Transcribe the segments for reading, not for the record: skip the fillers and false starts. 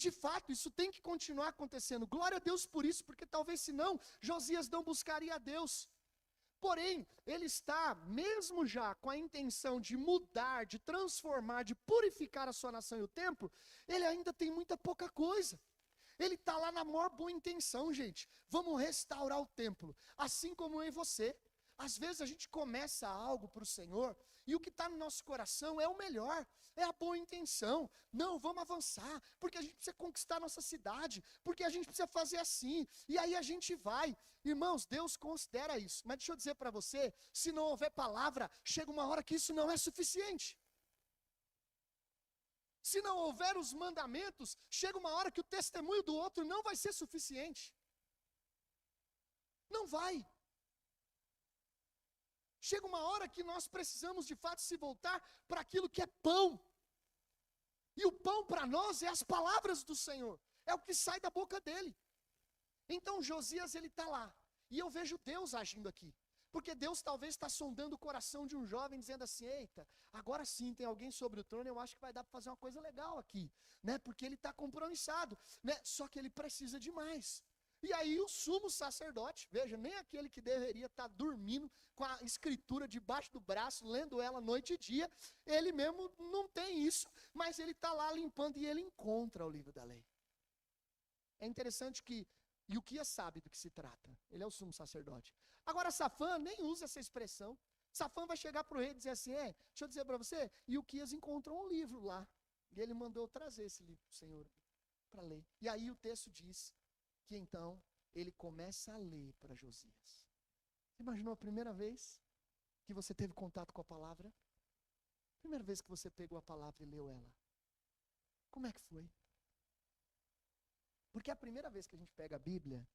de fato, isso tem que continuar acontecendo. Glória a Deus por isso, porque talvez senão Josias não buscaria a Deus. Porém, ele está, mesmo já com a intenção de mudar, de transformar, de purificar a sua nação e o templo, ele ainda tem muita pouca coisa. Ele está lá na maior boa intenção, gente. Vamos restaurar o templo, assim como eu e você. Às vezes a gente começa algo para o Senhor, e o que está no nosso coração é o melhor, é a boa intenção. Não, vamos avançar, porque a gente precisa conquistar a nossa cidade, porque a gente precisa fazer assim, e aí a gente vai. Irmãos, Deus considera isso, mas deixa eu dizer para você, se não houver palavra, chega uma hora que isso não é suficiente. Se não houver os mandamentos, chega uma hora que o testemunho do outro não vai ser suficiente. Não vai. Chega uma hora que nós precisamos de fato se voltar para aquilo que é pão. E o pão para nós é as palavras do Senhor. É o que sai da boca dele. Então Josias, ele está lá. E eu vejo Deus agindo aqui. Porque Deus talvez está sondando o coração de um jovem, dizendo assim, eita, agora sim tem alguém sobre o trono, eu acho que vai dar para fazer uma coisa legal aqui. Né? Porque ele está compromissado. Né? Só que ele precisa de mais. E aí o sumo sacerdote, veja, nem aquele que deveria estar dormindo com a escritura debaixo do braço, lendo ela noite e dia, ele mesmo não tem isso, mas ele está lá limpando e ele encontra o livro da lei. É interessante que Ilquias sabe do que se trata, ele é o sumo sacerdote. Agora Safã nem usa essa expressão. Safã vai chegar para o rei e dizer assim, deixa eu dizer para você, Ilquias encontrou um livro lá, e ele mandou trazer esse livro para o Senhor, para ler. E aí o texto diz que então ele começa a ler para Josias. Você imaginou a primeira vez que você teve contato com a palavra? Primeira vez que você pegou a palavra e leu ela. Como é que foi? Porque a primeira vez que a gente pega a Bíblia,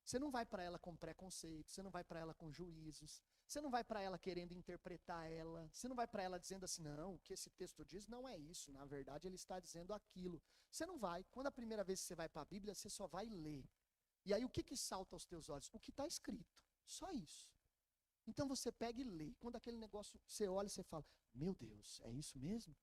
você não vai para ela com preconceito, você não vai para ela com juízos, você não vai para ela querendo interpretar ela, você não vai para ela dizendo assim, não, o que esse texto diz não é isso, na verdade ele está dizendo aquilo. Você não vai. Quando a primeira vez que você vai para a Bíblia, você só vai ler. E aí o que salta aos teus olhos? O que está escrito, só isso. Então você pega e lê. Quando aquele negócio, você olha e você fala, meu Deus, é isso mesmo?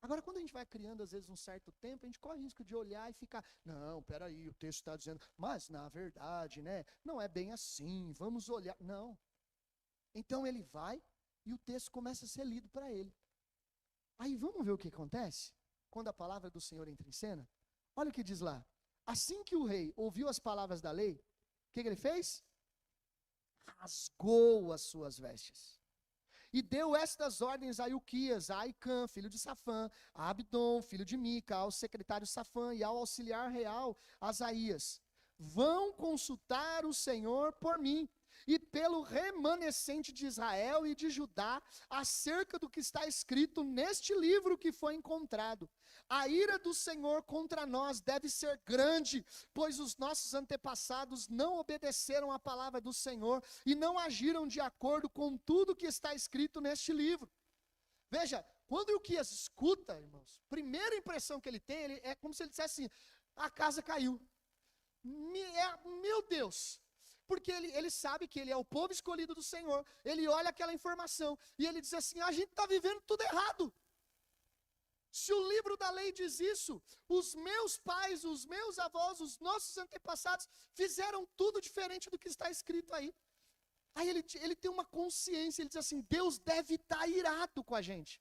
Agora, quando a gente vai criando, às vezes, um certo tempo, a gente corre o risco de olhar e ficar, não, peraí, o texto está dizendo, mas na verdade, né, não é bem assim, vamos olhar. Não. Então ele vai e o texto começa a ser lido para ele. Aí vamos ver o que acontece? Quando a palavra do Senhor entra em cena. Olha o que diz lá. Assim que o rei ouviu as palavras da lei, o que ele fez? Rasgou as suas vestes. E deu estas ordens a Ilquias, a Aicã, filho de Safã, a Abdon, filho de Mica, ao secretário Safã e ao auxiliar real Asaías. Vão consultar o Senhor por mim e pelo remanescente de Israel e de Judá, acerca do que está escrito neste livro que foi encontrado. A ira do Senhor contra nós deve ser grande, pois os nossos antepassados não obedeceram à palavra do Senhor e não agiram de acordo com tudo que está escrito neste livro. Veja, quando o Ilquias escuta, irmãos, primeira impressão que ele tem, é como se ele dissesse assim, a casa caiu. Meu Deus! Porque ele sabe que ele é o povo escolhido do Senhor. Ele olha aquela informação e ele diz assim, a gente está vivendo tudo errado. Se o livro da lei diz isso, os meus pais, os meus avós, os nossos antepassados fizeram tudo diferente do que está escrito aí. Aí ele tem uma consciência, ele diz assim, Deus deve estar irado com a gente.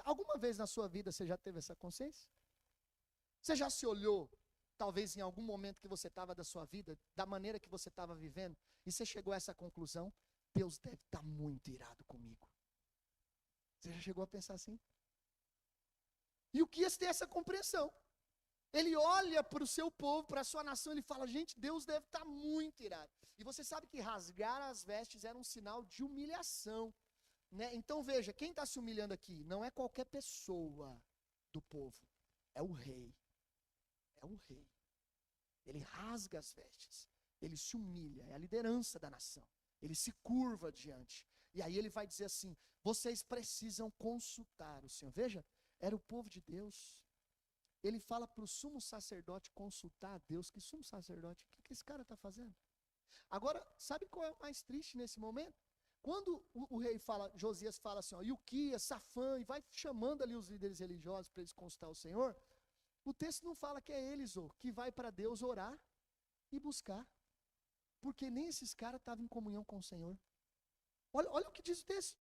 Alguma vez na sua vida você já teve essa consciência? Você já se olhou, talvez em algum momento que você estava da sua vida, da maneira que você estava vivendo, e você chegou a essa conclusão, Deus deve estar muito irado comigo. Você já chegou a pensar assim? E o Ilquias tem essa compreensão. Ele olha para o seu povo, para a sua nação, ele fala, gente, Deus deve estar muito irado. E você sabe que rasgar as vestes era um sinal de humilhação. Né? Então veja, quem está se humilhando aqui não é qualquer pessoa do povo, é o rei. É o rei. Ele rasga as vestes, ele se humilha, é a liderança da nação. Ele se curva diante. E aí ele vai dizer assim, vocês precisam consultar o Senhor. Veja, era o povo de Deus. Ele fala para o sumo sacerdote consultar a Deus. Que sumo sacerdote? O que esse cara está fazendo? Agora, sabe qual é o mais triste nesse momento? Quando o rei fala, Josias fala assim, Ilquias, Safã, e vai chamando ali os líderes religiosos para eles consultar o Senhor, O texto não fala que é eles, que vai para Deus orar e buscar. Porque nem esses caras estavam em comunhão com o Senhor. Olha o que diz o texto.